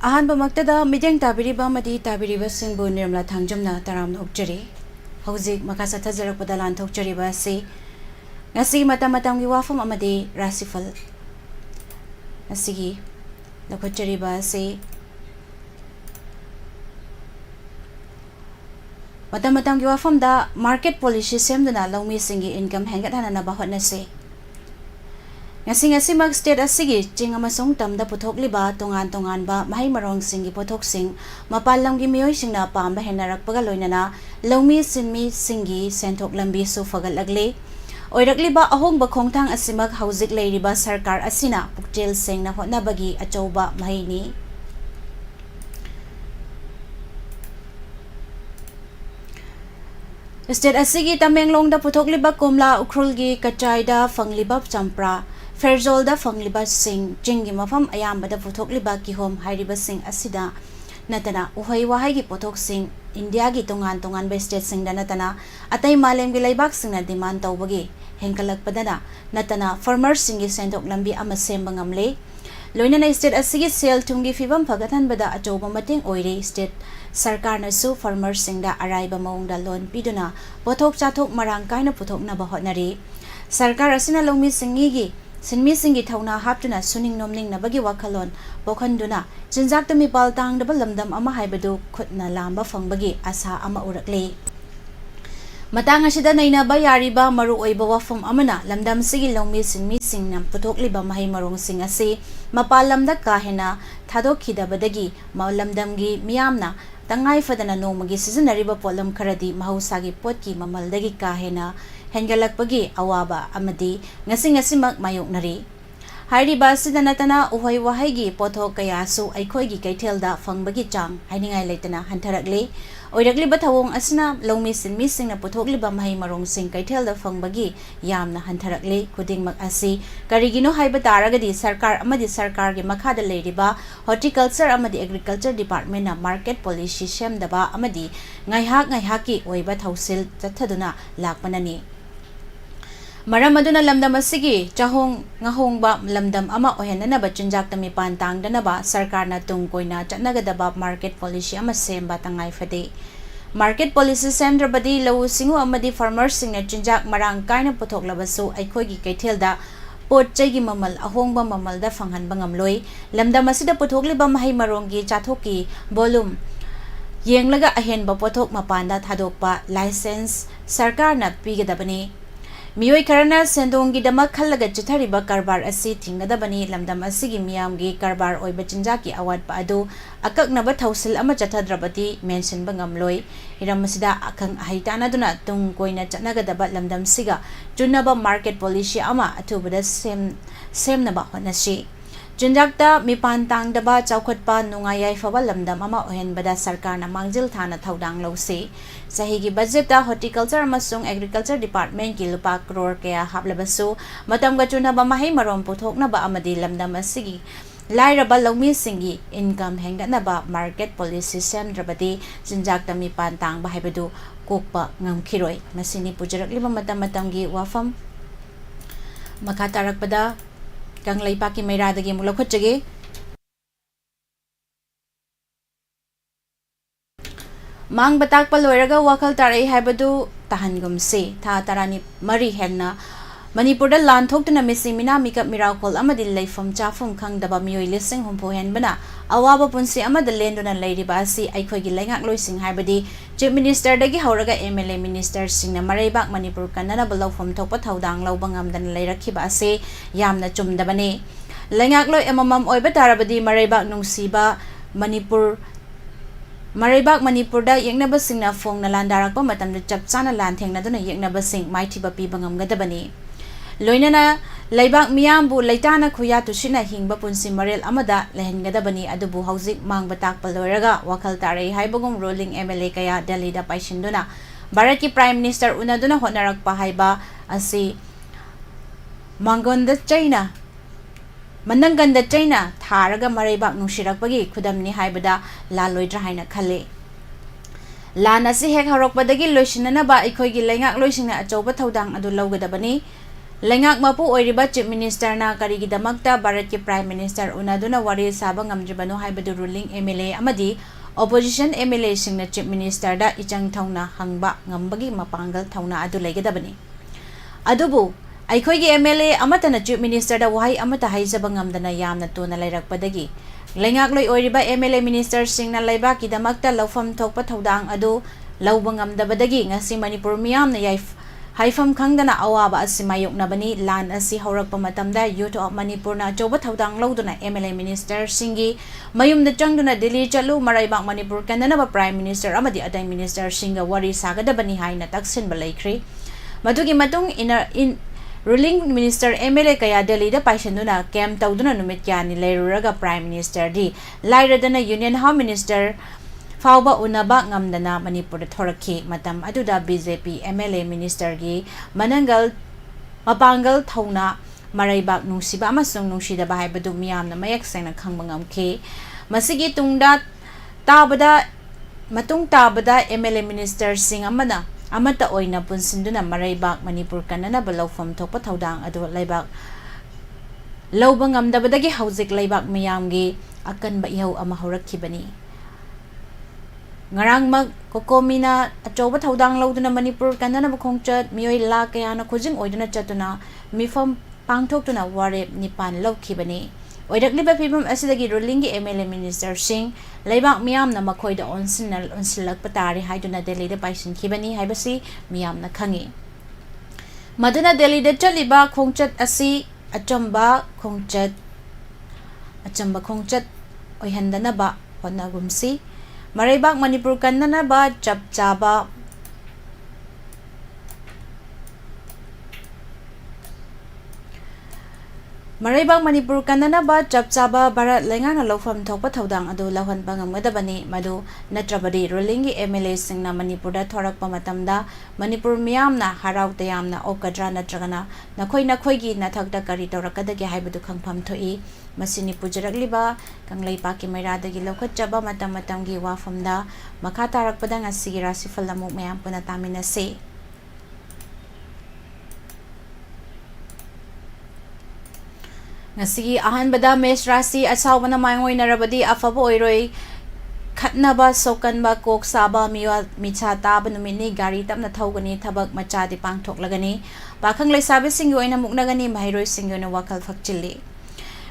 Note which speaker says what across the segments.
Speaker 1: अहानबमक्तदा मिदेंग ताबिरिबा मदी ताबिरिबा सिंबु निर्मला थांजमना तराम होक्चरी हौजिक मखासा थजरकपदा लांथोक्चरीबा से ngasi mata-matang Wapham amadi Rashi Phal asigi lakhotchariba se mata-matang Wapham da market policy semduna lawmi singi income hengat hanana ba hotnase ngasi mag state asigi ching amasung tamda puthokliba tongan ba mahi marong singi pothok sing mapallamgi miyoi singna pamba henarakpaga loinana lawmi sinmi singi senthok lambi su fagalagle oirakliba ahongba khongthang asimag hauzik leiriba sarkar asina pukchel sengna hotnabagi achouba mahaini state asigi Tamenglongda puthokliba komla ukhrulgi kachaida fangliba champra Ferzolda fangliba sing jingi mafam ayambada puthokliba kihom hairiba sing asida natana uhai wahai gi pothok sing India gi tongan ba state sing da natana atai malem gi laibak sing na demand tawbagi hengkalak padana natana farmer sing gi senthok lambi ama semba ngamle loinana state asigi sel thumgi fibam phagathan bada achoba mateng oire state sarkar na su farmer sing da araiba maungda loan piduna pothok chathok marang kaina puthok na ba hotnari sarkar asina longmi singi gi sinmi singi thauna haptuna suning nomning na bagi wakhalon pokhanduna jinjak tami paltang da lamdam ama haibadu khutna lamba fangbagi asa ama urakle matang asida naina ba yariba maru oiba Wapham amana lamdam sigi longmi sinmi singnam puthokliba mahi marong sing ase mapalamda kahena thadokkhidabadagi malamdamgi miyamna tangai fadana nomagi sizinariba polam kharadi mahausagi potki mamaldagi kahena hengalakpagi awaba amadi ngasi mak mayoknari hairiba sidanatana uhoi wahai pothok kayasu aikhoigi kaithelda fangbagi chang hainingai leitana hantarakle oirakliba thawong asna longmi sinmi singna puthokliba mahi marong sing kaithelda fangbagi yamna hantarakle khudingmak asi karigino haiba taragadi sarkar gi makhada leiriba horticulture amadi agriculture department na market policy semdaba amadi ngaihak ki oiba thausil chathaduna lakpanani maram aduna lamdam asigi chahong ngahongba lamdam ama ohenana ba chinjak tami pan tangdana ba sarkar na tungkoina chatnagadaba market policy ama semba tangai fade market policy semdrabadi lawu singu amadi farmers singna chinjak marang kaina puthoklabasu aikhoigi kaithelda pot chaigi mamal ahongba mamal da fanghanba ngamloi lamdam asida puthokliba mahi marongi chathoki volume yenglaga ahenba pothok mapanda thadokpa license sarkar na pigadabani Miyoi karana sendongi dama khallaga chithariba karbar asi thingadabani lamdam asigi miyamgi karbar oiba chinjaki awat pa adu akaknaba thausil ama chathadrabati mention bangamloi iramasida akang haitana duna tung koina chatnagadaba lamdam siga chunaba market policy ama athubada semnaba honasi Junjakta mipan tangdaba chaukhotpa nungayai faba lamdam ama ohenbada sarkar na mangjil thana thaudang lose sahigi budget da horticulture amasung agriculture department ki lupa crore kaya haplebasu matamga chunaba mahi marom puthokna ba amadi lamdam asigi lairaba lawmi singi income hengdanaba market policy semdrabadi junjakta mipan tang ba haibadu kokpa ngamkhiroi masini pujarakliba matamgi Wapham makatarakpada Kanglay paki may radagi mula kutsage Mang batak paloiraga wakal taray haibadu tahangum se tha tarani mari henna Manipurda lanthok na missing minamika miracle amadi laifam chafum khang daba miyoi lising humpo hen bana awaba punsi amada lendo na lairiba asi aikhoigi laingak loising haibadi chief minister dagi hauraga MLA minister singna maraibak Manipur kanana balawfam thokpa thaudang lawbangam dan lairakhiba ase yamna chumdabane laingak loi emamam oiba tarabadi maraibak nungsiba Manipur da yengnaba singna fong na landarakpa matamda chapchana lanthengna duna yengnaba sing maithiba pibangam gadabani Loinana laibak miyambu laitana khuya tusina hingba punsi marel amada lehengadabani adubu hauzik mangbatak paloiraga wakal tarai haibagum rolling MLA kaya Delhi da paisinduna Bharat ki Prime Minister unaduna honarakpa haiba asi Mananganda China tharaga maraibak nungsirakpagi khudamni haibada laloidra haina khale Lana si hek harokpadagi loisinana ba ikhoigi laingak loisingna achouba thaudang adu lawgadabani Lengak mapu oiriba Chief Minister na karigidamakta Bharat ki Prime Minister unaduna wari saba ngamjibano haibadu ruling MLA amadi opposition MLA singna Chief Minister da ichang thauna hangba ngambagi mapangal thauna adu legadabani adubu aikhoigi MLA amatana Chief Minister da wahai amata haijaba ngamdana yamna tona lairakpadagi lengak loi oiriba MLA Minister singna laiba ki damakta lawfam thokpa thodang adu lawba ngamdabadagi ngasi Manipur miyamna yaif Haifam Kangdana awaba asi mayoknabani lan asi haurakpa matamda Youth of Manipur na choba thaudang lauduna MLA Minister singi mayumda changduna Delhi chalu maraibak Manipur kandanaba Prime Minister amadi adai Minister singa wari sagadabani haina taksinba laikri madugi matung in ruling Minister MLA kaya Delhi da paisanduna kem tauduna numit kyani lairuraga Prime Minister di lairadana Union Home Minister Phal unaba ngamdana Manipur thoraki matam aduda BJP MLA Minister gi manangal mapangal thauna maraibak nungsiba amasung nungsidaba haibadu miyamna mayak sengna khangba ngamkhe masigi tungda tabada matung tabada MLA Minister sing amana amata oina punsinduna maraibak Manipur kanana balawfam thokpa thodang adu laibak lawba ngamdabadagi hauzik laibak miyamgi akanba ihau ama horakhibani ngarang mag kokomina achoba thodang lauduna Manipur kanana bukhongchat mioi la kayana khojing oiduna chatuna mifam pangthoktuna warep nipan laukhibani oirakliba phibam asidagi ruling gi MLA Minister sing laibak miyamna makhoida onsilak patari haiduna Delhi da paisin khibani haibasi miyamna khangi maduna Delhi da chaliba khongchat asi achamba khongchat oihandana ba honagumsi Maraibak Manipur kanana ba chapchaba Maraibak Manipur kanana ba chapchaba Bharat lengana lawfam thokpa thodang adu lawan bangamgadabani madu natrabadi ruling gi MLA singna Manipur da thorakpa matamda Manipur miyamna harau tayamna okadra natragana nakhoi gi nathakda kari torakadagi haibadu khangpham thoi masini pujarakliba kanglai paki mairadagi lawkhatchaba matam gi Wapham da makha tarakpada ngasigi Rashi Phal amuk mayam puna taminase Ngasigi ahanbada Mesh Rashi asawbana maingoi narabadi afaba oiroi khatnaba sokanba kok saba miwa micha taba numini gari tapna thawgani thabak machadi pangthoklagani pakhang leisabi singi oina muknagani mahairoi singi oina wakal phakchili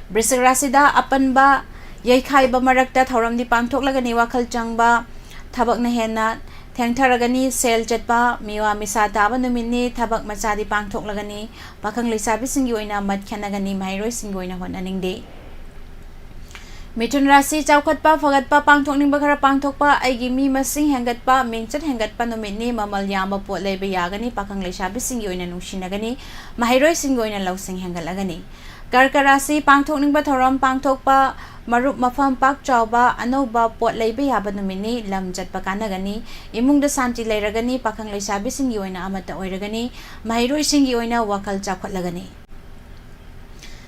Speaker 1: Brisik Rasida apanba yaikhaiba marakta thauramdi pangthoklagani wakal changba thabakna henna thengtharagani sel chatpa miwa misa taba numini thabak machadi pangthoklagani pakhang leisabi singi oina mat khanagani mahairoi singi oina honaningde Mithun Rashi chawkhatpa fagatpa pangthokningba khara pangthokpa aigi mi masing hengatpa mingchat hengatpa numini mamal yamba pot leiba yagani pakhang leisabi singi oina nungsinagani mahairoi singi oina lawsing hengalagani Karka Rashi pangthokningba thoram pangthokpa marup mafam pak chawba anoba pot leiba yaba numini lam jatpa kanagani imungda santi leiragani pakhang leisabi singi oina amata oiragani mahairoi singi oina wakal chawkhatlagani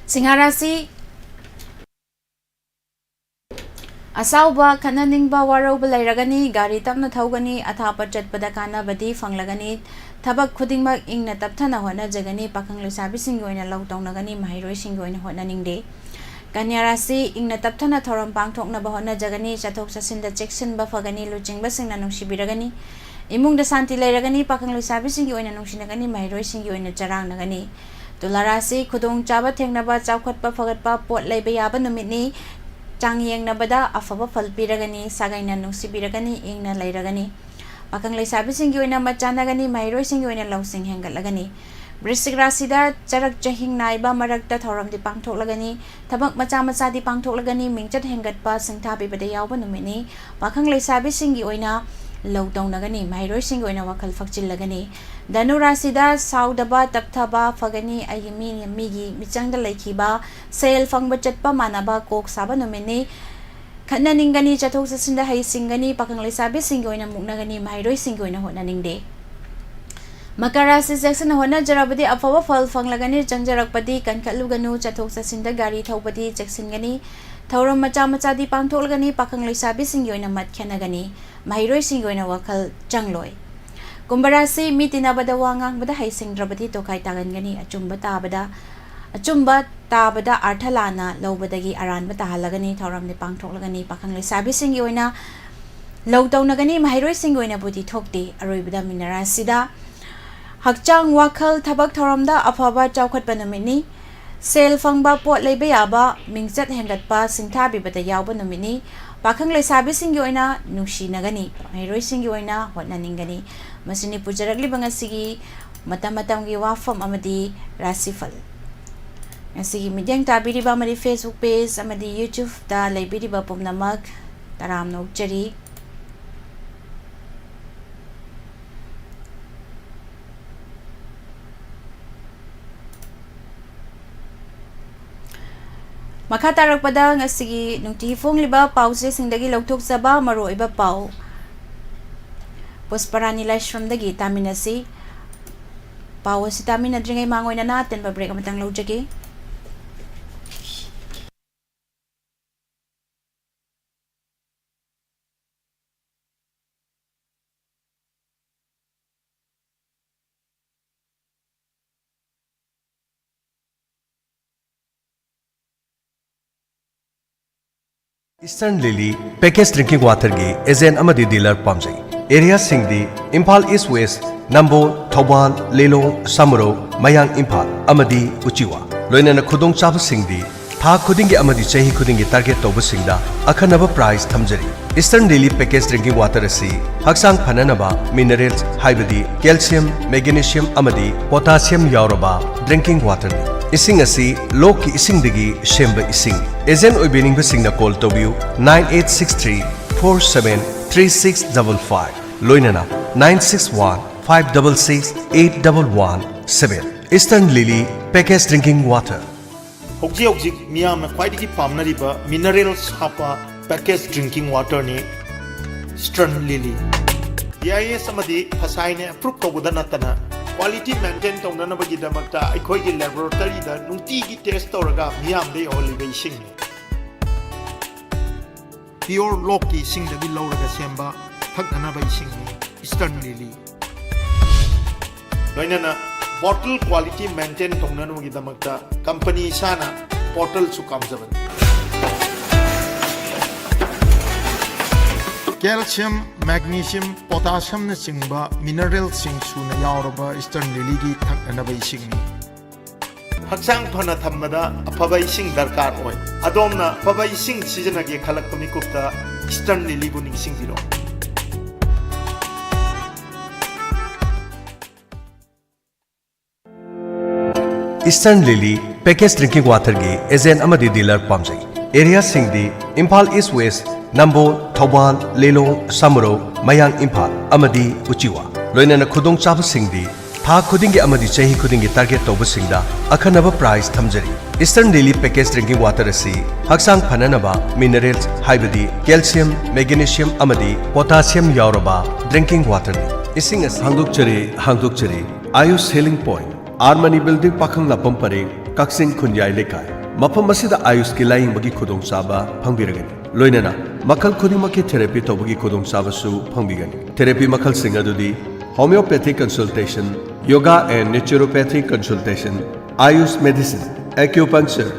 Speaker 1: Singha Rashi Asauba kananingba warauba lairagani gari tapna thawgani athapa chatpada kanabadi fanglagani thabak khudingmak ingna tapthana honajagani pakhang leisabi singi oina lawtawnagani mahairoi singi oina honaningde Kanya Rashi ingna tapthana thoram pangthoknaba honajagani chathok chasinda cheksinba fagani luchingba singna nungsibiragani imungda santi leiragani pakhang leisabi singi oina nungsinagani mahairoi singi oina charangnagani Tula Rashi khudong chaba thengnaba chawkhatpa fagatpa pot leiba yaba numitni Changyeng nabada afaba Phal piragani sagaina nungsibiragani ingna lairagani pakhang leisabi singi oina machanagani mahairoi singi oina lawsing hengalagani Brisik Rasida charak jahing naiba marakta thoramdi pangthoklagani thabak machadi pangthoklagani mingchat hengatpa singthabi bada yawba numini pakhang leisabi singi oina lawtawnagani mahairoi singi oina wakal phakchillagani Danu Rasida saudaba tapthaba fagani ayimi migi michangda laikhiba sel fangba chatpa manaba kok saba numini khananingani chathok chasinda hai singani pakhang leisabi singi oina muknagani mahairoi singi oina honaningde Makarasi Jackson hona jarabadi afaba Phal fanglagani changjarakpadi kankhaluganu chathok chasinda gari thawbadi jacksingani thauram machadi pangthoklagani pakhang leisabi singi oina mat khanagani mahairoi singi oina wakal changloi Kumbarasi mi tinabada wangang bada haisingdrabati tokai tagangani achumba tabada arthalana lobadagi aran batahalagani thoram ni pangthoklagani pakhang lesabi singi oina lowtawnagani mahairoi singi oina budi thokte aroibada minarasida hakchang wakhal thabak thoramda afaba chawkhatpa numini sel fangba pot leiba yaba mingchat hengatpa singthabi bada yawba numini pakhang lesabi singi oina nungsinagani mahairoi singi oina hotnaningani masini pujarakli bangasigi matam-matamgi Wapham amadi Rashi Phal Asigi midyang tabiriba amadi Facebook page amadi YouTube da laibiriba pumnamak taram nokjari Makha tarakpada ngasigi nungtihifong liba pause singdagi lawthokjaba maroiba pau Pusparani Lashramdagi taminasi pau si taminadringai mangoina natin ba break amatang lawjagi
Speaker 2: Eastern Lily Packaged Drinking Water gi agent amadi dealer pamjai area singdi Phal East West Nambo Thobal Lelong Samro Mayang Phal amadi Uchiwa loinana khudong chaba singdi tha khudingi amadi chahi khudingi target toba singda akhanaba price thamjari Eastern Lily Packaged Drinking Water asi haksang phananaba minerals haibadi calcium magnesium amadi potassium yauraba drinking water ni Ising asi lok ki ising digi shemba ising agent oibening basingna call tobiu 9863473655 loinana 9615668117 Eastern Lily Packaged Drinking Water
Speaker 3: Hokji miyam khwaidigi pamnariba minerals hapa packaged drinking water ni Eastern Lily BIS amadi phasaine approve tobada natana quality maintain tongdanabagi damakta aikhoigi laboratory da nungtigi test toraga miyam dei olive ising pure loki ising da lauraga semba thaknanaba ising Eastern Lily loinana bottle quality maintain tongdanabagi damakta company sana bottle su kamjaban Calcium, magnesium, potassium na chingba minerals sing suna yauraba Eastern Lily gi thaknanaba ising ni haksang phana thammada afaba ising darkar oi adomna afaba ising sijanage khalakpa mikupta Eastern Lily bu ningsing diro
Speaker 2: Eastern Lily Packaged Drinking Water gi agent amadi dealer pamjai area singdi Phal East West Nambo Thobal Lelong Samro Mayang Phal amadi Uchiwa loinana khudong chaba singdi tha khudingi amadi chahi khudingi target toba singda akhanaba price thamjari Eastern Lily Packaged Drinking Water asi haksang phananaba minerals haibadi calcium magnesium amadi potassium yauraba drinking water ni ising as hangdokchari Ayush Healing Point Armani Building Pakhang Lapam Pare Kaksing Khunjai Lekai Mafam asida Ayush ki laing bagi khudong chaba phangbiragani loinana makal khudimaki therapy tobagi khudong chaba su phangbigani therapy makal singadudi homeopathic consultation yoga and naturopathic consultation ayush medicine acupuncture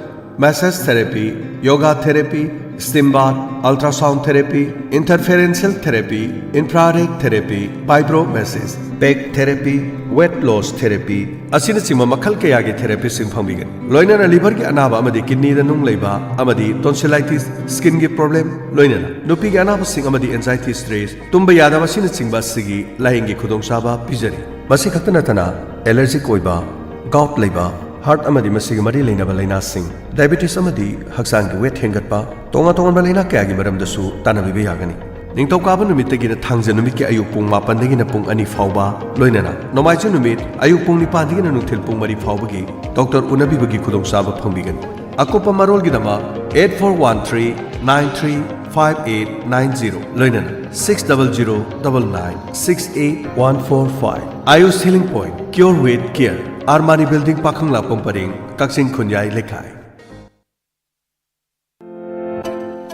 Speaker 2: massage therapy yoga therapy steam bath ultrasound therapy interferential therapy infrared therapy vibromassage back therapy weight loss therapy asina sima makhal kaya gi therapy sing phangbigan loinana liver gi anaba amadi kidney da nung leiba amadi tonsillitis skin gi problem loinana nupi gi anaba sing amadi anxiety stress tumba yadaba sina singba sigi laing gi khudong saba pijari masi khatana tana allergic oiba gout leiba heart amadi masigi mari leinaba laina sing diabetes amadi haksang gi weight hengatpa tonga laina kaya gi maram dasu tanabi be yagani Ningtokaba numit tagina thangja numit ki ayuk pung 8 dagina pung 2 fauba loinana nomaichu numit ayuk pung 9 dagina nungthil pung 3 faubagi doctor unabi bagi khudong saba phangbigan akopa marol gidama 8413935890 loinana 6009968145 Ayush Healing Point Cure with Care Armani Building Pakhang Lapam Paring Kaksing Khunjai Lekai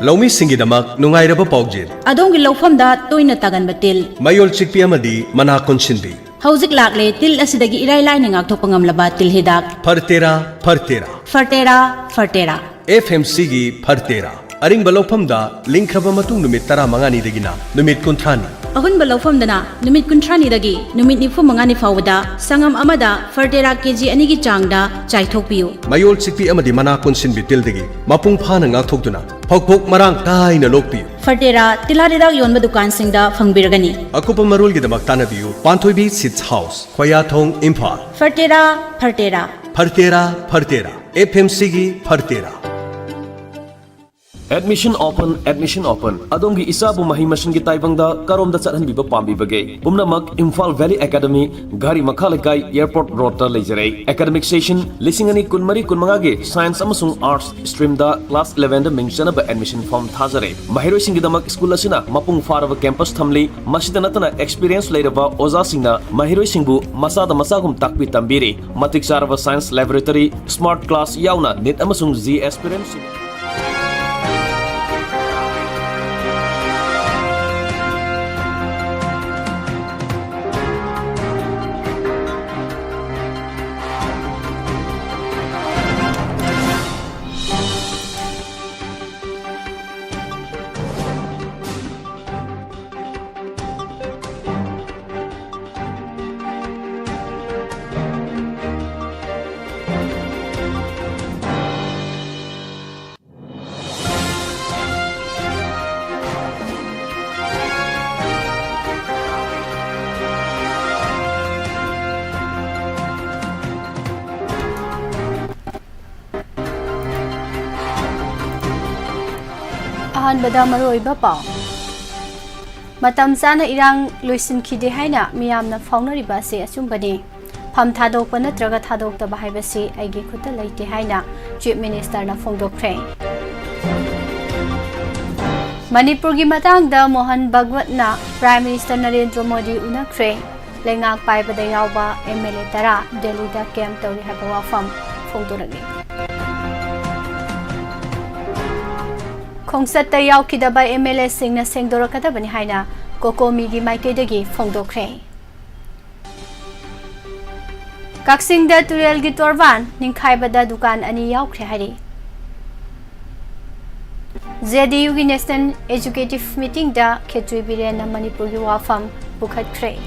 Speaker 2: Laumi Singidamak, Nungairaba Paujit,
Speaker 1: Adongi Lofamda, Toina Tagan Batil,
Speaker 2: Mayol Chikpi Amadi, Manakon Shinbi,
Speaker 1: Hauzik Lakle, Til Asidagi Irai Lining Octopangam Labatil Hidak,
Speaker 2: Partera,
Speaker 1: Fartera,
Speaker 2: FMC gi Partera. Aring Balopamda, Linkraba Matung Numit Tara Mangani Degina, Numit Kuntrani.
Speaker 1: Ahun Balofamdana, Numit Kuntrani Dagi, Numit Nifu Mangani Fawada, Sangam Amada, Fartera Keji Anigi Changda, Chaitopio.
Speaker 2: Mayol Chikpi Amadi Manakon Shinbi Tildegi, Mapung Panang Tokduna, Pok Marang Kai na Lokpi.
Speaker 1: Fartera, Tilarida Yon Badukan Singda, Fangbirgani.
Speaker 2: Akupa Marul Gidamak View, Pantoibi Sits House, Kwayatong Imphal.
Speaker 1: Fartera,
Speaker 2: Partera, FMC gi Partera.
Speaker 4: Admission open. Adongi isabu mahi machine gi taibangda karom da chathan biba pambi bage. Pumnamak Imphal Valley Academy Gari Makhalakai Airport Road ta leijare. Academic session lisingani kunmari kunmanga ge Science amasung Arts stream da class 11 da mention ba admission form thajare. Mahiro singi damak school asina mapung farava campus thamli masida natana experience leiraba oza singna mahiro singbu masada masagum takpi tambiri. Matik sarava science laboratory smart class yauna net amasung Z experience.
Speaker 1: Ahanbada Maroiba Pao Matam Sana Irang Luisin Kide Haina, Miamna Faunariba se Asumbani. Pam Tadok Panatraga Tadok the Bahibasi, Agi Kuta Late Haina, Chief Minister na Fondo Crane. Manipur gi matang da Mohan Bhagwat na Prime Minister Narendra Modi una Crane, Lengak Pai Badayauba, MLA Tara, Delhi da Kem Tori Wapham, Fondo Ragi. Kongsat Tayau Kidaba MLA Singh na Sengdora Katabani Haina, Koko Migi Maikedagi, Fondo Crane. Kaksing da Turel Gitorvan, Ninkai Bada Dukan Ani Yau Krehari. ZDU gi National Executive Meeting da Ketui Biren na Manipur gi Wapham Bukhat Crane.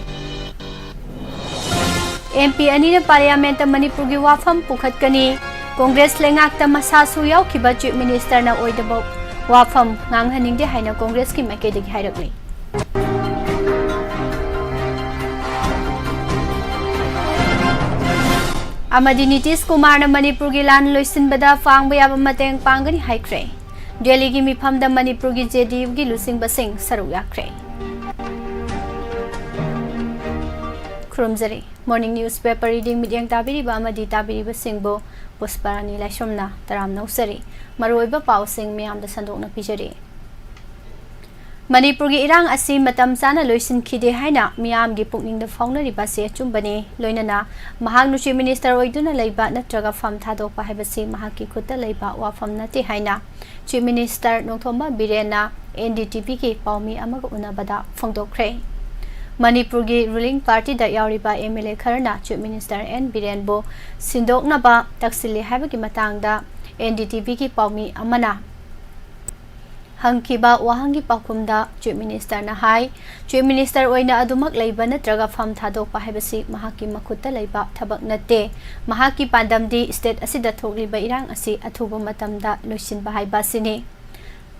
Speaker 1: MP Ani na Parliament da Manipur gi Wapham Bukhat Kani, Congress Lengak da Masasu Yau Kiba Chief Minister na Oidabok. Wapham ngang haning de haina Congress ki maike de hairakni Amadi Nitish Kumar na Manipur gi lan loisin bada fangba yaba mateng pangani haikre Delhi gi mifam da Manipur gi JDU gi lusing basing saru yakre Krumzari Morning Newspaper Reading Midyang Tabiri ba Amadi Tabiri basingbo Pusparani Lashomna Taram Nausari Maroiba Pau Sing Miam the Sandok na Pijari Manipur gi irang asi matam sana loisin khide haina miam gi pukning da fauna riba se chumbani loinana mahang nuchi minister oiduna leiba natraga fam thadok pa haibasi mahaki khutta leiba Wapham nati haina chief minister nongthomba birena NDTP ki paumi amaga unabada phongdokre Manipur gi ruling party da yauriba MLA kharna chief minister N Birenbo sindokna ba taksili haibagi matangda NDTP ki paumi amana Hangkiba wahangi pakumda Chief Minister na hai Chief Minister oina adumak leiba natraga fam thadok pa haibasi mahaki makutta leiba thabak nate mahaki pandamdi state asida thokliba irang asi athuba matamda loisin ba haiba sini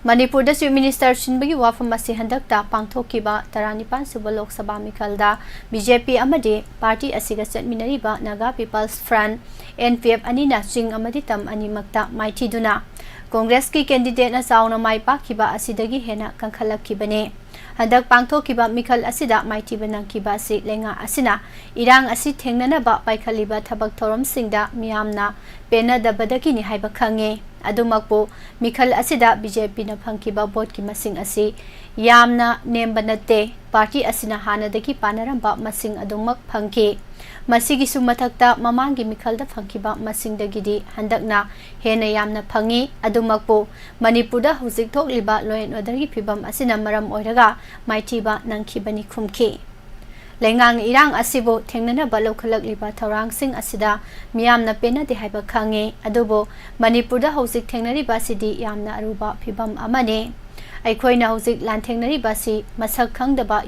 Speaker 1: Manipur da Chief Minister sinbagi Wapham asi handakta pangthokiba 35 suba Lok Sabha mikhalda BJP amadi party asiga chatminariba Naga People's Front NPF anina sing amadi tam animakta maithiduna Congress ki candidate na sauna mai pakiba asidagi hena kankhalakibane handak pangthokiba mikhal asida maitiba nangkiba si lenga asina irang asi thengnana ba paikhaliba thabak thorom singda miyamna pena dabadaki ni haiba khange Adumakpo mikhal asida BJP na phangkiba vote ki masing asi yamna nemba natte party asina hanadagi panaramba masing adumak phangki masigi sumathakta mamangi mikhalda phangkiba masingdagidi handakna hena yamna phangi adumakpo Manipurda hujik thokliba law and order gi phibam asina maram oiraga maithiba nangkhibani khumki Lengang irang asibo thengnana balokhalak liba thorang sing asida miyamna pena de haiba khange adubo Manipurda hojik thengnari basidi yamna aruba phibam amane aikhoina hojik lan thengnari basi masak khangdaba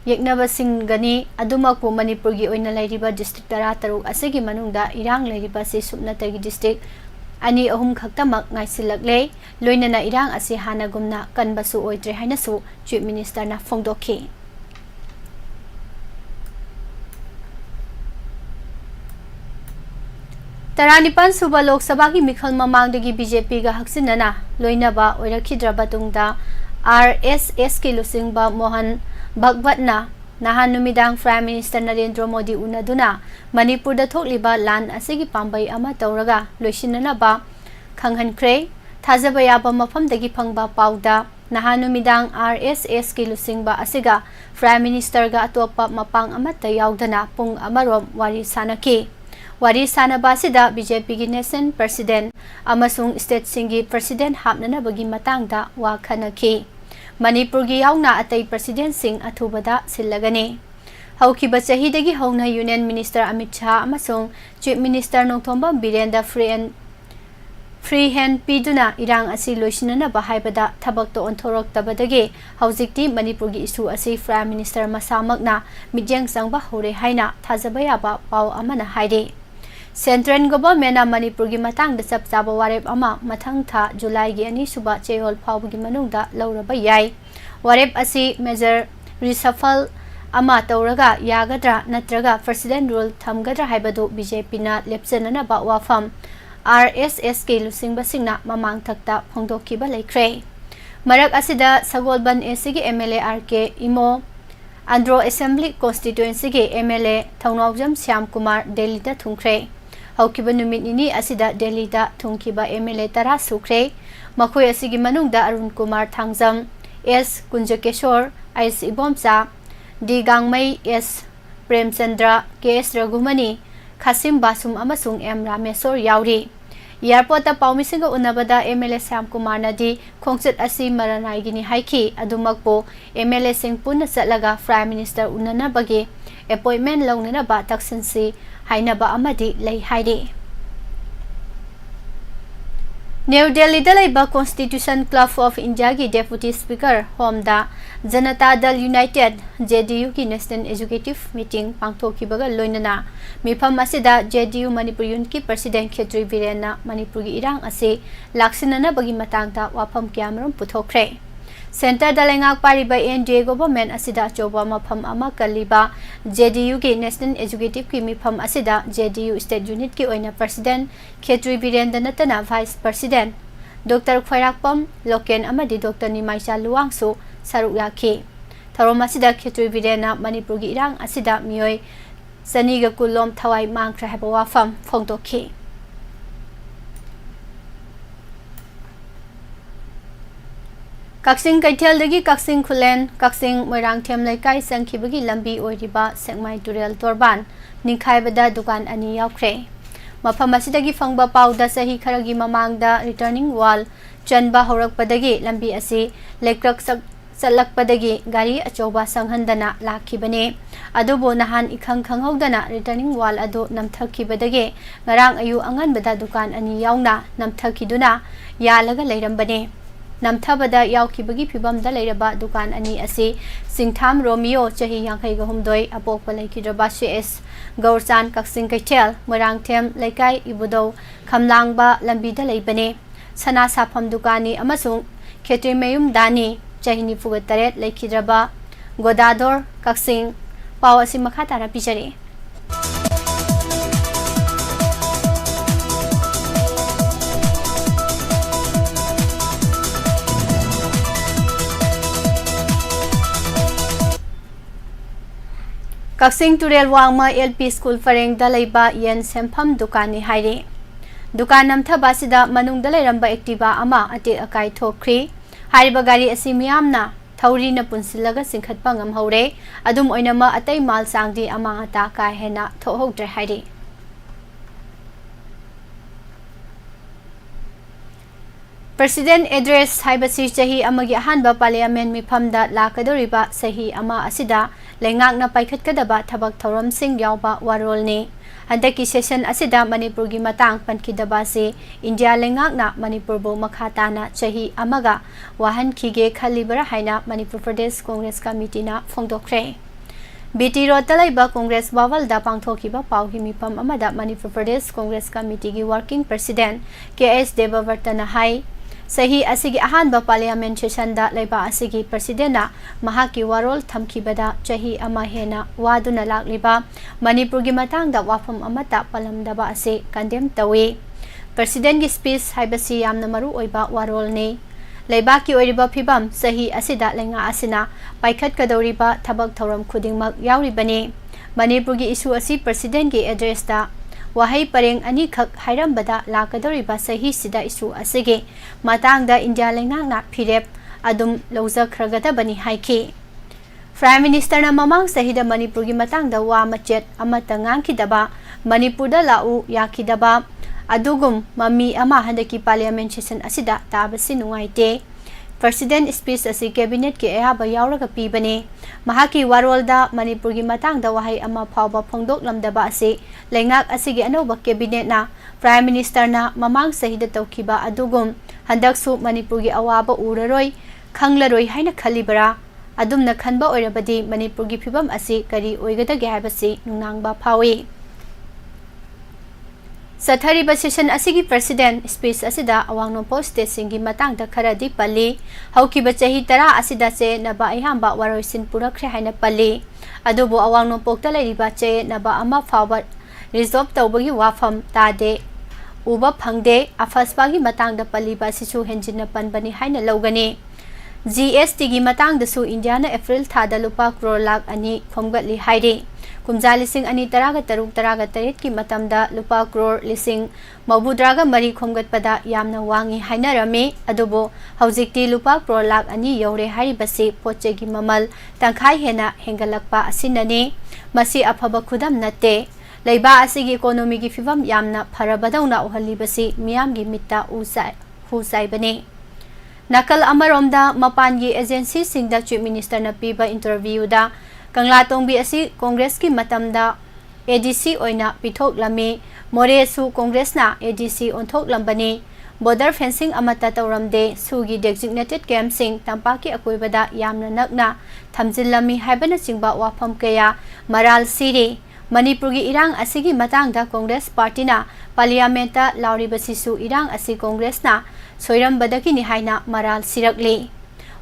Speaker 1: yeknabasing gani adumakpo Manipur gi oina lairiba district tara taruk asigi manungda irang lairiba si supnatagi district ani ahum khaktamak ngaisilakle loinana irang asi hanagumna kanbasu oitre hainasu chief minister na phongdokhi Taranipan suba Lok Sabha ki mikhal mamangdagi BJP ga haksinana loinaba oirakhidra batungda RSS ki lusingba Mohan Bhagwatna nahan numidang Prime Minister Narendra Modi unaduna Manipurda thokliba lan asigi pambai ama tawraga loisinanaba khanghankhre thajaba yaba mafamdagi phangba pauda nahan numidang RSS ki lusingba asiga Prime Minister ga atopa mapang amata yaudana pung amarom wari sanaki Wari sanabasida BJP gi Nation President amasung state singi President hapnana bagi matangda wa khanaki Manipur gi yauna atai President sing athubada sillagani Haukiba chahidagi hauna Union Minister Amit Shah amasung Chief Minister Nongthomba Birenda free hand piduna irang asi loisinana bahaibada thabak to onthorok tabadagi haujikti Manipur gi issue asi Prime Minister masamakna midyang sangba hore haina thajabaya ba pau amana haide Central Government na Manipur gi matang da sab saba warep ama mathang tha July gi ani suba chehol phawb gi manungda lauraba yai warep asi major reshuffle ama tawraga yagadra natraga president rule thamgadra haibadu BJP na lepsenana ba Wapham RSS ke lusingba singna mamang thakta phongdokkiba laikre marak asida Sagolban AC gi MLA RK Imo Andro Assembly Constituency gi MLA Thaunaujam Syam Kumar Delhi da thungkre Haukiba numit nini asida Delhi da thungkiba MLA tara sukre makhoi asigi manungda Arun Kumar Thangjam S Kunjakeshwar S Ibomcha D Gangmai S Premchandra KS Ragumani Khasim Basum amasung M Rameswar yauri Airport ta paumisinga unabada MLA Syam Kumar nadi khongchat asi maranai gini haiki adumakpo MLA sing punna chatlaga Prime Minister unana bagi appointment launana ba taksinsi hainaba amadi lei haide New Delhi da laiba Constitution Club of India ki Deputy Speaker Homda Janata Dal United JDU ki National Executive Meeting pangthokhibaga loinana mifam asida JDU Manipur Unit ki President Khetri Birena Manipur gi irang ase laksinana bagi matangta wafam kyamram puthokre Center Dalengak Pariba NDA government asida choba mafam ama kaliba JDU ki National Executive ki mifam asida JDU State Unit ki oina President Khetri Birenda natana Vice President Dr. Khairakpam Loken amadi Dr. Nimaisa Luangsu saruk yakhi Tharom asida Khetri Birena Manipur gi irang asida mioi saniga kulom thawai mangkhra haba wafam phongdokhi Kaksing Kaithel dagi Kaksing Khulen Kaksing Moirang Them Laikai sangkhibagi lambi oiriba Sekmai Turel Torban ningkhaibada dukan ani yaukre mafam asidagi phangba pauda sahi kharagi mamangda returning wall chanba horakpadagi lambi asi lekrak salakpadagi gari achoba sanghandana lakhibane adubo nahan ikhang khanghaudana returning wall adu namthakhibadagi ngarang ayu anganbada dukan ani yauna namthakiduna yalaga leirambane Namthabada yaukibagi phibamda leiraba dukan ani asi Singtham Romeo chahi yankhai ga humdoi apokpa laikhidraba CS Gaurchan Kaksing Kaithel Moirangthem Laikai Ibudo Khamlangba lambida leibane Sana Sapham dukani amasung Khetri Mayum Dani chahi nifuga taret laikhidraba Godador Kaksing paw asi makha tara pijare Kaksing Turel Wangma LP School Fareng Dalaiba Yen Sempham Dukani Haire
Speaker 5: दुकान नमथबा सिदा मनुंगदा लेरंबा Activa अमा अटे acai थोखरी हारिबा गाड़ी असि मियामना थौरीना पुनसिलगा सिंखतपा ngamhore adum oinama atai mal sangdi amang ata ka hena thohogdre hairi President address haibasi chahi amagi ahanba parliament mifamda lakadoriba sahi ama asida lengakna paikhatkadaba thabak thoram sing yawba warolni handaki session asida manipur gi matang pankidaba se india lengakna manipur bo makhatana chahi amaga wahan khige khalibara haina manipur pradesh congress committee na phongdokre BT Rotalaiba Congress Bawal da pangthokiba pauhi mifam amada manipur pradesh congress committee gi working president KS Debavartana hai Sahi asigi ahanba parliament session da laiba asigi president na mahaki warol thamkibada chahi ama hena waduna lakliba manipur gi matang da Wapham amata palamdaba ase condemn tawi president gi speech haibasi yamna maru oiba warol ne laiba ki oiriba phibam sahi asida lenga asina paikhat kadoriba thabak thoram khudingmak yauribani manipur gi issue asi president gi address da Wahai pareng ani khak hairam bada lakadoriba sahi sida isu asige matang da India lengang na phirep adum loza khragada bani haiki Prime Minister na mamang sahida Manipur gi matang da wa machet amata ngangki daba Manipur da lau yaki daba adugum mami ama handaki parliament session asida tabasi nungaite President speech asi cabinet ki ayaba yauraga pibane mahaki warol da Manipur gi matang da wahai ama phawba phongdok lamdaba ase lengak asigi anoba cabinet na Prime Minister na mamang sahida tawkiba adugum handaksu Manipur gi awaba uraroi khanglaroi haina khalibara adumna khanba oirabadi Manipur gi phibam asi kari oigadage haibasi nunangba phawi Sathariba session asigi president speech asida awangno post singi matang da kharadi palli haukiba chahi tara asida che naba ayhamba waroisin purakre haina palli adubu awangno pokta leiriba che naba ama forward resolve tawbagi Wapham tade uba phangde afasbagi matang da palli ba sisu henjina panbani haina logani GST gi matang da su India na April thada lupa crore lakh ani khomgatli hairi kumja lising ani taraga taruk taraga tarit ki matamda lupa crore lising mabudraga mari khomgatpada yamna wangi hainarami adubo haujikti lupa crore lakh ani yore haribasi poche gi mamal tangkhai hena hengalakpa asinani masi aphaba khudam natte leiba asigi economy gi fibam yamna pharabadauna uhalibasi miyam gi mitta husai bane Nakal amaromda mapangi agency singda chief minister na piba interview da Kangla tongbi asi congress ki matamda ADC oina pithok lami more su congress na ADC onthok lambani border fencing amata tawramde sugi designated camp sing tampaki akoibada yamna nakna thamjillami haibana singba Wapham kaya maral siri Manipur gi irang asigi matang da Congress party na parliament ta lauri basisu irang asi Congress na soiram badaki ni haina maral sirakli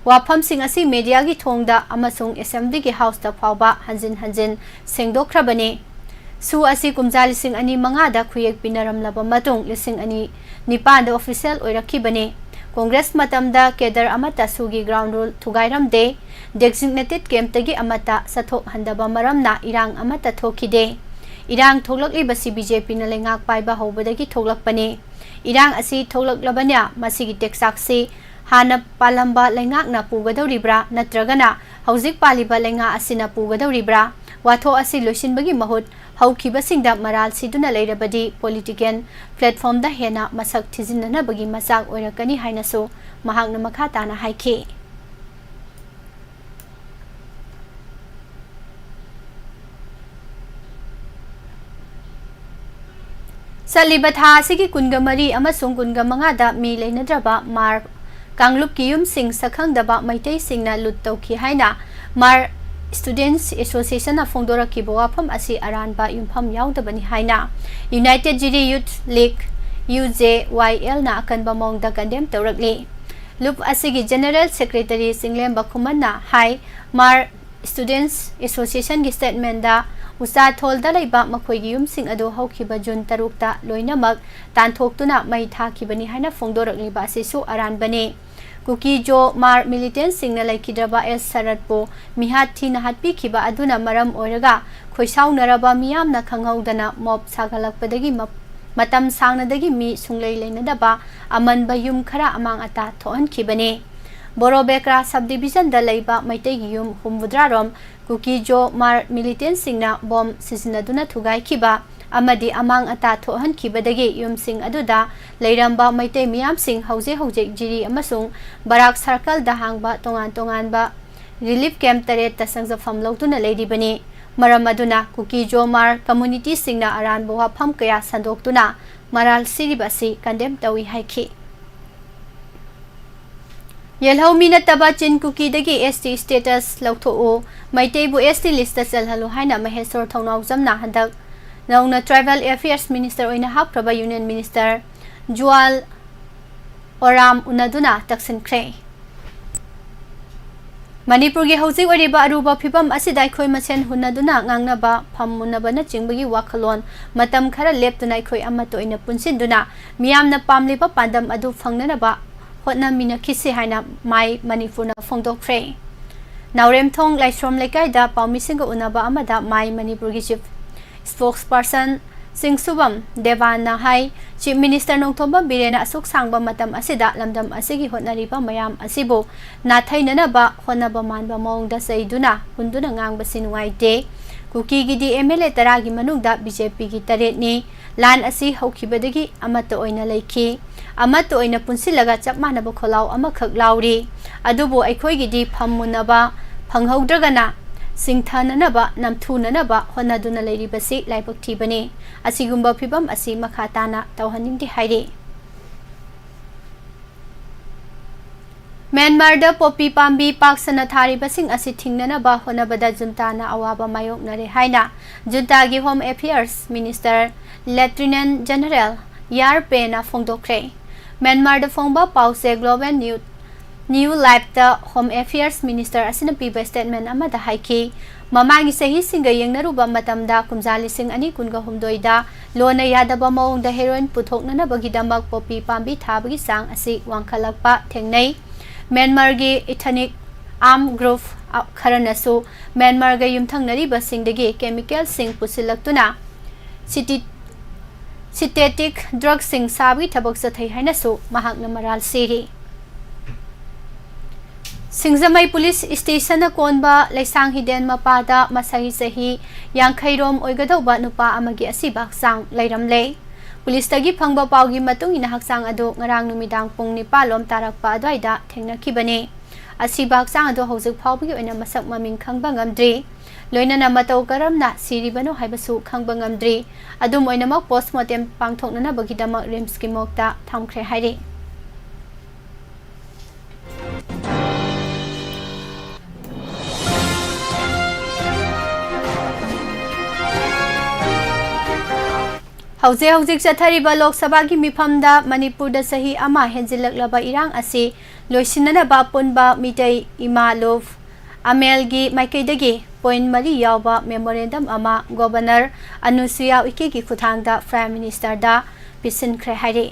Speaker 5: Wapham sing asi media gi thongda amasung assembly gi house ta phawba hanjin sengdokrabani su asi kumjali sing ani manga da khuyek pinaram laba matung lising ani nipan da official oirakibani Congress matamda kedar amata sugi ground rule thugairam de designated camp tagi amata sathok handaba maramna irang amata thokide irang thoglakli basi BJP na lengak paiba hobadagi thoglakpani irang asi thoglak masigi texaksi hana palamba lengak na pugadoribra natragana haujik paliba lenga asina pugadoribra watho asi loisinbagi mahut haukibasingda maral siduna leirabadi political platform da hena masak thijinna bagi masak oirakani hainaso mahakna makhatana haiki Saliba tha asigi kunga mari amasung kunga manga da mi leinadraba mar Kanglup ki yum sing sakhang daba maitai singna lut tawki haina mar Students Association na fongdora ki Wapham asi aranba yumpham yaudabani haina United Jiri Youth League UJYL na akanba mong da condemn tawrakli Lup asigi General Secretary Singlem Bakhuman na hai mar Students Association gi statement da Usa thol da leiba makhoi gi yum sing ado haukiba June 3 ta loinamak tanthokuna mai thakibani haina fongdorakli ba sisu aranbani Kuki jo mar militant singna laikidraba el saratpo mihat thina hatpi khiba aduna maram oiraga khoisau naraba miyam na khanghaudana mob sagalakpadagi matam sangnadagi mi sunglei leinadaba amanba yum khara amang ata thohankhibani Borobekra subdivision da leiba maitegi yum humbudrarom kuki jo mar militant singna bom sizinaduna thugai khiba amadi amang ata thohan khibadagi yum sing aduda leiramba maitei miyam sing hauze jiri amasung barak circle da hangba tongan ba relief camp tare tasangza famlotuna leiribani maram aduna kuki jo mar community singna aran boha pham kaya sandoktuna maral siribasi condemn tawi haiki Yelhau minataba chin kuki dagi ST status lautho maitei bu ST list sel halu haina mahesor thonau jamna handak nauna tribal affairs minister oina hapraba union minister Jual Oram unaduna taksin kre Manipur gi hauji oriba aruba phibam asidai khoi machen hunaduna ngangnaba phammunaba na chingbagi wakhalon matam khara leptuna khoi amato ina punsinduna miyamna pamliba pandam adu phangnanaba hotna mina khisi haina mai manipurna phongdokre naurem thong laisrom lekai da paumisinga unaba amada mai manipur gi chief spokesperson Singsubam Devana hai Chief Minister Nongthomba Birena asuk sangba matam asida lamdam asigi hotnariba mayam asibo nathainanaba honaba manba maungda saiduna hunduna ngang basinungai de kuki gidi MLA taragi manungda BJP gi taretni lan asi hokhibadagi amato oina leikhi amato oina punsilaga chapmanaba kholau amakhak lauri adubo aikhoi gidi phammunaba phanghodragana Singthananaba namthunanaba honaduna leiribasi laibak thibani asigumba phibam asi makhatana tawhaningdi hairi Myanmar da poppy pambi paksana thari basing asi thingnanaba honabada juntana awaba mayoknare haina junta gi home affairs minister lieutenant general Yar Pena phongdokre Myanmar da phongba pause global New Life the Home Affairs Minister asina piba statement amada haiki mamangi sahi singa yengnaruba matamda kumjali sing ani kunga humdoida lona yadaba maungda heroin puthoknana bagidamak poppy pambi thabagi sang asi wangkhalakpa thengnai Myanmar gi ethnic armed group kharanasu Myanmar ga yumthangnari basingdagi chemical sing pusilaktuna synthetic drug sing sabi thabak sathai hainasu mahakna maral siri Singzamai Police Station na konba laisang hiden mapada masahi sahi yang khairom oigadauba nupa amagi asiba haksang lairamle Police tagi phangba pawgi matung ina haksang ado ngarang numidang pung 9 tarakpa adwaida thengnakhibani asiba haksang ado hojik phawbagi oina masak maming khangba ngamdri loinana matau karamna siribano haibasu khangba ngamdri adum oinamak postmortem pangthoknana bagidama rims ki mokta thamkhre hairi Hauzik chathariba Lok Sabha gi mifamda Manipur da sahi ama henjilaklaba irang asi loisinanaba punba mitei ima lov amel gi maikaidagi point mari yawba memorandum ama governor Anusuya Uike gi khuthangda prime minister da pisin khre hairi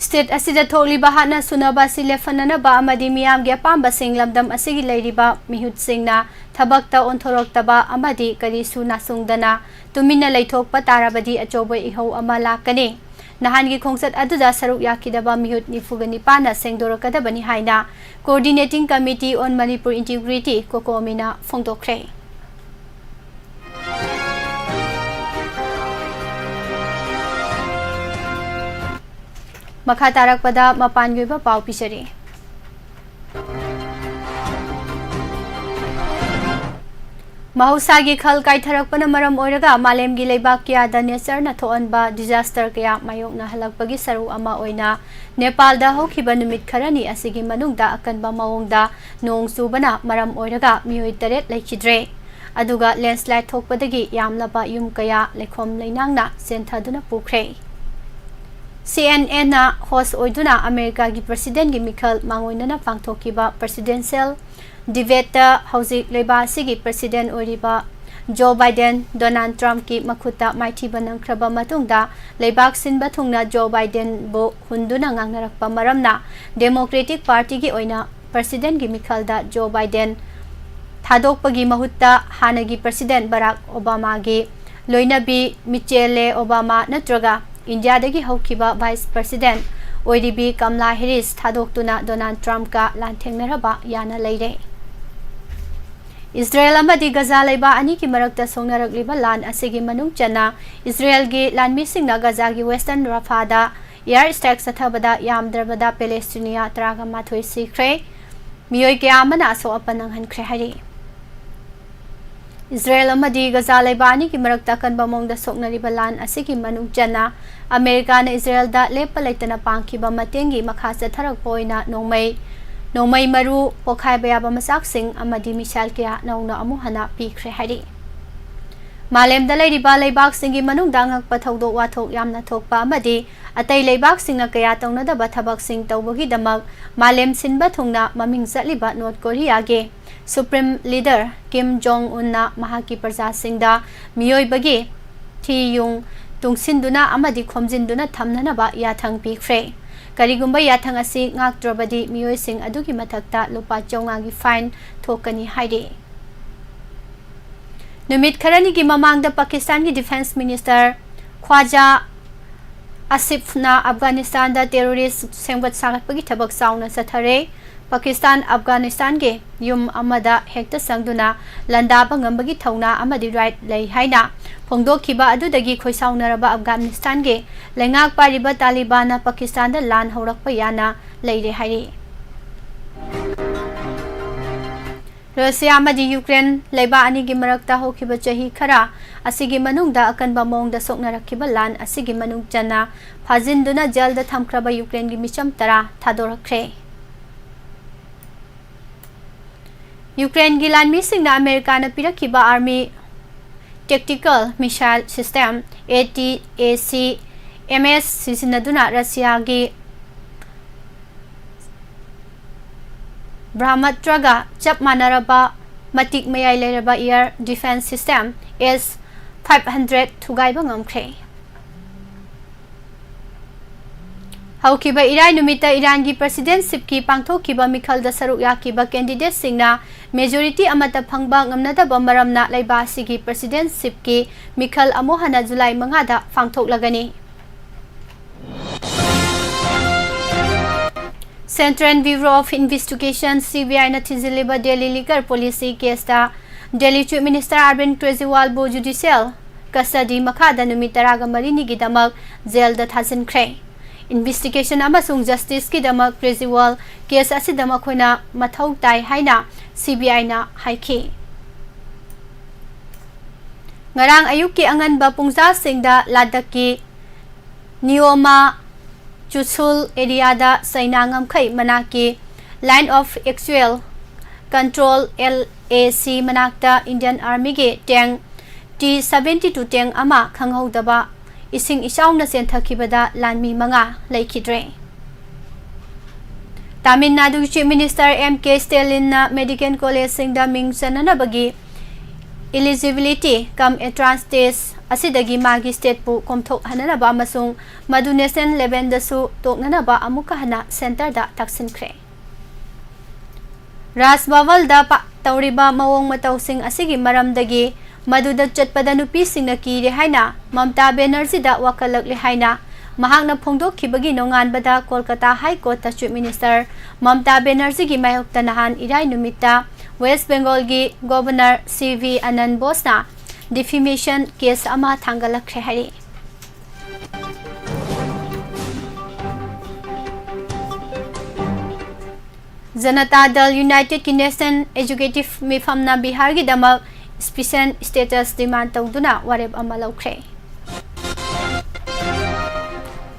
Speaker 5: State asida tholi bahana sunaba silefanana ba amadi miyam ge pamba singlamdam asigi leiriba mihut singna thabakta onthoroktaba amadi kari suna sungdana tumina leithok patarabadi achoba ihau ama lakani nahan gi khongsat aduda saruk yakidaba mihut nifugani pana sengdorakadabani haina coordinating committee on Manipur integrity kokomina phongdokre Makatarak pada mapan gyoiba pau pisari Mahusagi khal kaitharak pana maram oiraga malem gi leibak kya da nature na thoanba disaster kya mayok na halakpagi saru ama oina Nepal da hokhiba numit kharani asigi manungda akanba maungda nong subana maram oiraga mioi taret laikhidre aduga landslide thokpadagi yamlaba yum kaya lekhom leinangna senthaduna pukre CNN na host oiduna America gi president gi Mikhal mangoinana pangthokiba presidential debate ta hauzik leba sigi president oiriba Joe Biden Donald Trump ki makhuta maithiba nangkraba matungda leibak sinba thungna Joe Biden bo hunduna ngangnarakpa maramna Democratic Party gi oina president gi Mikhal da Joe Biden thadokpagi mahutta hanagi president Barack Obama gi loinabi Michelle Obama natraga India dagi haukiba vice president oiribi Kamala Harris thadoktuna Donald Trump ka lanthengnaraba yana leire Israel amadi Gaza leiba ani ki marakta songnaragliba lan asigi manung chana Israel gi lanmi singna Gaza gi western Rafah da air strike sathabada yamdrabada Palestinian traga mathoi sikre miyoi ke amana so apanang hankhre hari Israel amadi Gaza leiba ani ki marakta kanba mongda soknariba lan asigi manung chana America na Israel da lepa leitana pangkiba matengi makha satharak poina nongmai maru pokhai bayaba masak sing amadi misal kya nauna amu hana pikre hari malem da leiriba leibak singi manung dangak pathaudok wathok yamna thokpa amadi atai leibak singna kaya tongna da bathabak sing tawbogi damak malem sinba thungna maming zatliba North Korea ge Supreme Leader Kim Jong Un na mahaki praja singda miyoi bagi thi yung tungsinduna amadi khomjinduna thamnanaba yathang pikre Karigumba yathang asi ngakdrabadi miyoi sing adugi mathakta lupa chonga gi fine thokani haide Numit kharani gi mamangda Pakistan gi Defense Minister Khwaja Asif na Afghanistan da terrorist sengbat sagatpagi thabak sauna sathare Pakistan Afghanistan ge yum amada hekta sangduna landaba ngambagi thauna amadi right lei haina phongdokhiba adudagi khoisaunaraba Afghanistan ge lengak pariba Taliban Pakistan da lan horakpa yana leire hairi Russia amadi Ukraine leiba ani gi marakta hokhiba chahi khara asigi manungda akanba mongda soknarakhiba lan asigi manung chana phajinduna jalda thamkraba Ukraine gi micham tara thadorakre Ukraine gi lan missing na America na pirakhiba army tactical missile system ATACMS sisinaduna Russia gi Brahmatraga chap manaraba matik mayai leraba air defense system S-500 thugaiba ngamkre Haukiba irai numita Iran gi presidency ki pangthokiba Mikhal da saruk yakiba candidate singna majority amata phangba ngamnada bamaramna leiba sigi presidency ki Mikhal amohana July 5 da phangthoklagani Central Bureau of Investigation CBI na thiziliba Delhi liquor policy case da Delhi Chief Minister Arvind Kejriwal bo judicial custody makhada numitaraga marini gidamak jail da thajinkre Investigation amasung justice ki damak Kejriwal case asidama khoina mathau tai haina CBI na haiki Ngarang ayuk ki anganba pungja singda Ladakh ki Nioma Chusul area da Sainangam khai manaki line of actual control LAC manakta Indian Army ge tank T-72 tank ama khanghodaba ising isaungna senthakibada lanmi manga laikhidre Tamil Nadu Chief Minister M.K. Stalin na Medical College singda ming sananabagi eligibility come entrance test asidagi magi state pu komthok hananaba amasung madu national level dasu toknanaba amuka hana center da taksinkhre Ras Bawal da pa tawriba mawong matawsing asigi maramdagi maduda chatpada nupi singna ki rehaina Mamta Banerjee da wakalak rehaina mahakna phongdokhibagi nongan bada Kolkata High Court ta Chief Minister Mamta Banerjee gi mayokta nahan irai numita West Bengal gi Governor CV Anand Bose na defamation case ama thangalakre hari Janata Dal United ki National Executive Mifam na Bihar gi damak special status demand tawduna wareb ama laukre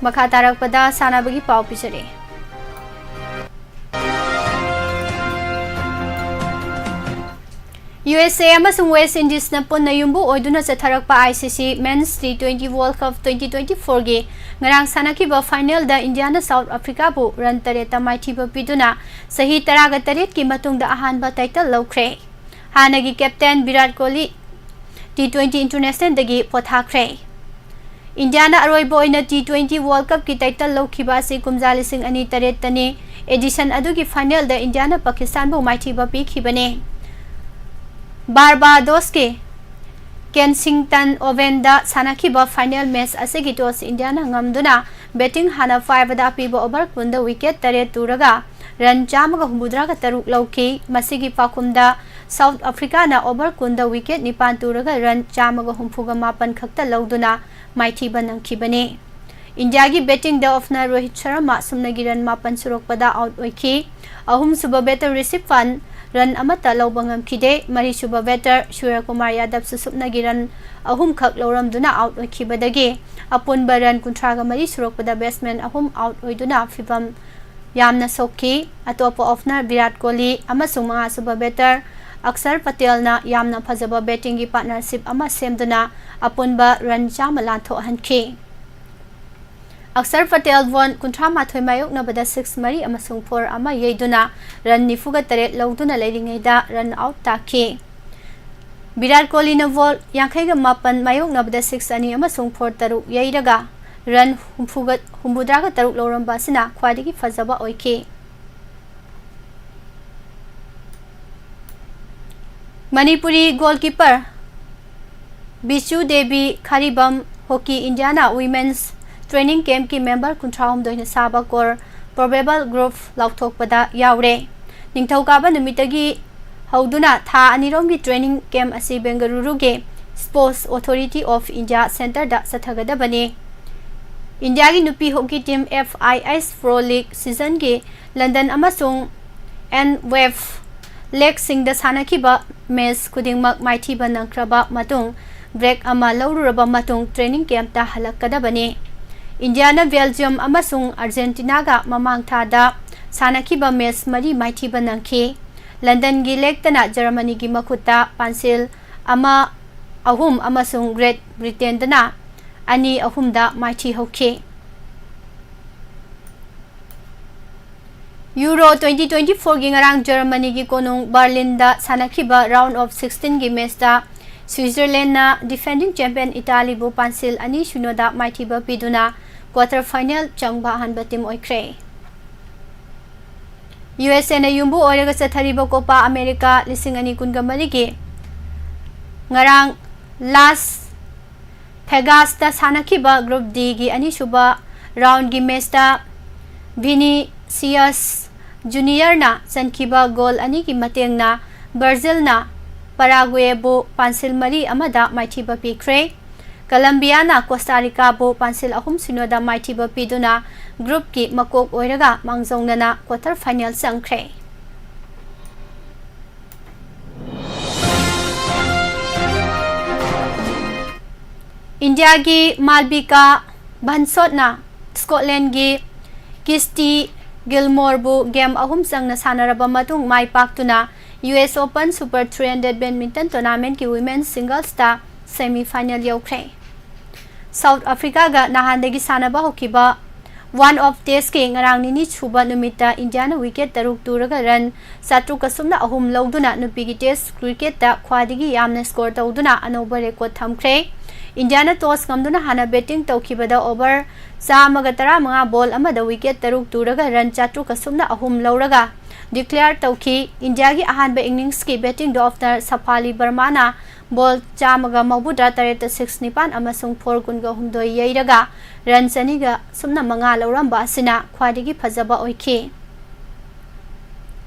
Speaker 5: makha tarakpada sanabagi pau pisare USA amasung West Indies na pun na yumbu oiduna sa tharakpa ICC Men's T20 World Cup 2024 gi ngarang sanakiba final da India na South Africa bu run tareta maithiba piduna sahi taraga taret ki matungda ahanba title lawkhre hanagi captain Virat Kohli T20 International dagi pothakre India na aroibo ina T20 World Cup ki title lawkhiba se kumjali sing ani taret tani edition adu ki final da India na Pakistan bu maithiba pikhibane Barbados ke Kensington Oval da sanakiba final match asegi toss India na ngamduna betting hana 5 da piba over kunda wicket tare turaga run chamaga humudra ka taruk lauki masigi pakumda South Africa na over kunda wicket nipan turaga run chamaga humfuga mapan khakta lauduna maithi banang khibane India gi betting da ofna Rohit Sharma sumnagi run mapan surok pada out oiki ahum suba better receive fun run amata lawbangam khide mari suba better Surya Kumar Yadav susupnagi run ahum khak lawram duna out oikibadagi apun baran kuntraga mari surok pada batsman ahum out oiduna fibam yamna sokki atopa ofner Virat Kohli amasung mga suba better Akshar Patel na yamna phajaba betting gi partnership ama semduna apun ba run chama lantho hanki Akshar Patel won kuntra mathoi mayok na bada 6 mari amasung 4 ama yeiduna run nifuga taret lawduna leiringai da run out taki Virat Kohli na won yankhai ga mapan mayok na bada 6 ani amasung 4 taruk yeiraga run humbudra ga taruk lawram basina khwadigi phajaba oike Manipuri goalkeeper Bichu Devi Kharibam Hockey Indiana Women's Training Camp ki member kuntraum doina saba kor probable group lauthok pada yaure ningthau kaba numitagi hauduna tha anirom gi training camp asi Bengaluru ge Sports Authority of India Center da sathagada bane India gi nupi hockey team FIS Pro League season ge London amasung NWF Lake sing da sanakiba match kudingmak maithi banangkraba matung break ama laururaba matung training camp ta halakada bane Indiana Belgium amasung Argentina ga mamang thada sanakiba match mari maithi banangki London gi lektana Germany gi makuta pansil ama ahum amasung Great Britain dana ani ahum da maithi hoke Euro 2024 gi ngarang Germany gi konung Berlin da sanakiba round of 16 gi match da Switzerland na defending champion Italy bu pansil ani shunoda maithi ba piduna quarter final changba hanba team oikre USA na yumbu oiraga sathariba Copa America lising ani kunga marigi ngarang Las Vegas da sanakiba group D gi ani suba round gi match da Vinicius Junior na sankiba goal ani gi mateng na Brazil na Paraguay bu pansil mari amada maithiba pikre Colombia na Costa Rica bu pansil ahum sinoda maithiba piduna group ki makok oiraga mangjongna na quarter final sangkre India gi Malvika Bansot na Scotland gi Kirsty Gilmore bu game ahum sangna sanaraba matung mai paktuna US Open Super 300 Badminton Tournament ki women's singles ta semi final yaukre South Africa ga nahandagi sanaba hokiba one of test ke ngarang nini chuba numita India na wicket taruk turaga run satru kasumna ahum lawduna nupigi test cricket ta khwadigi yamna score tawduna anoba record thamkre India na toss ngamduna hana batting tawkibada over samaga tara mga ball amada wicket taruk turaga run satru kasumna ahum lawraga declare tawki India gi ahanba innings ki batting do after Sapali Barmana ball chamaga mabudra tareta 6 nipan amasung 4 kunga humdoi yeiraga run saniga sumna manga lawramba asina khwadigi phajaba oiki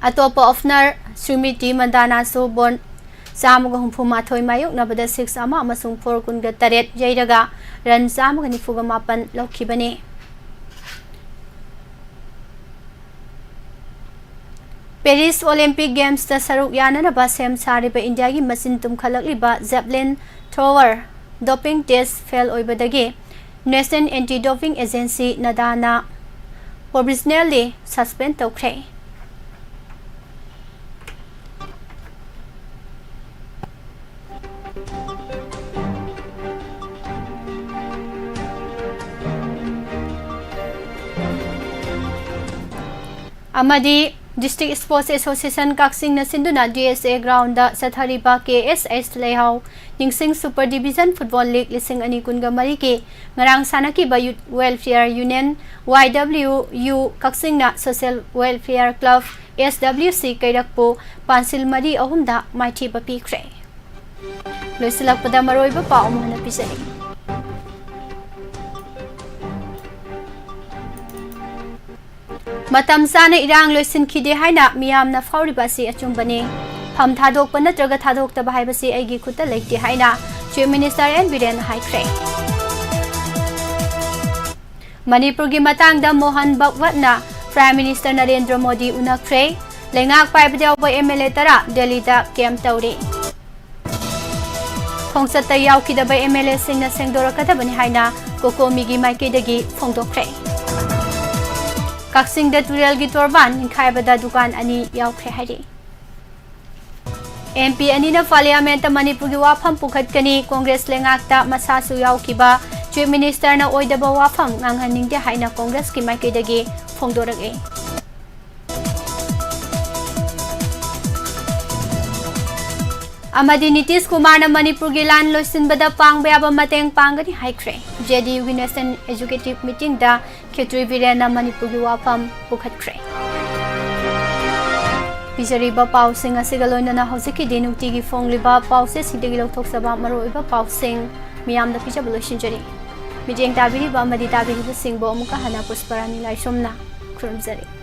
Speaker 5: atopa ofner Sumiti Mandana so bon chamaga humfu mathoi mayuk nabada 6 ama amasung 4 kunga taret yeiraga run chamaga nifuga mapan lokhibani Paris Olympic Games ta saruk yana na ba sem sariba India gi machine tum khalakliba javelin thrower doping test fail oibadagi National Anti-Doping Agency nadana provisionally suspend ต ก เ ร India gi Olympic Games ta saruk yana na ba sem sariba India gi machine tum khalakliba javelin thrower doping test fail oibadagi National Anti-Doping Agency nadana provisionally suspend ต ก เ ร Amadi District Sports Association Kaksing na sinduna DSA ground da sa thariba KSS Lehau Ningsing Super Division Football League lising ani kunga mariki ngarang sanaki ba Youth Welfare Union YWU Kaksing na Social Welfare Club SWC kairakpo pansil mari ahumda maiti ba pikre loisilak pada maroi ba pa umhana pisari Matam sana irang loisin khide haina miyam na fauri basi achumbani pham thadok pa natraga thadok ta bahai basi aigi khuta leite haina Chief Minister N Biren haikre Manipur gi matang da Mohan Bhagwatna Prime Minister Narendra Modi unakre lengak pai bjaw boy MLA tara Delhi da kem tauri khongsat ta yaw ki da bai MLA sing na sengdora kata bani haina kokomi gi maike dagi phongdokre Kaksing da Turel gi torban inkhai bada dukan ani yaukre hari MP ani na Parliament Manipur gi Wapham pukhat kani Congress lengak ta masasu yaukiba Chief Minister na oidaba Wapham nganghaning de haina Congress ki maike dagi phongdorage Amadi Nitish Kumar na Manipur gi lan loisin bada pangbaya mateng pangani haikre JDU gi National Executive Meeting da Khetri Virena Manipur gi Wapham pukhatkre Pisariba pau sing asigaloina na hosiki dinuti gi fongliba pau se sidegi lokthok saba maroiba pau sing miyam da pichablo shinjari Mijeng tabiri ba amadi tabiri singbo amuka hana pusparani laisomna khurumjari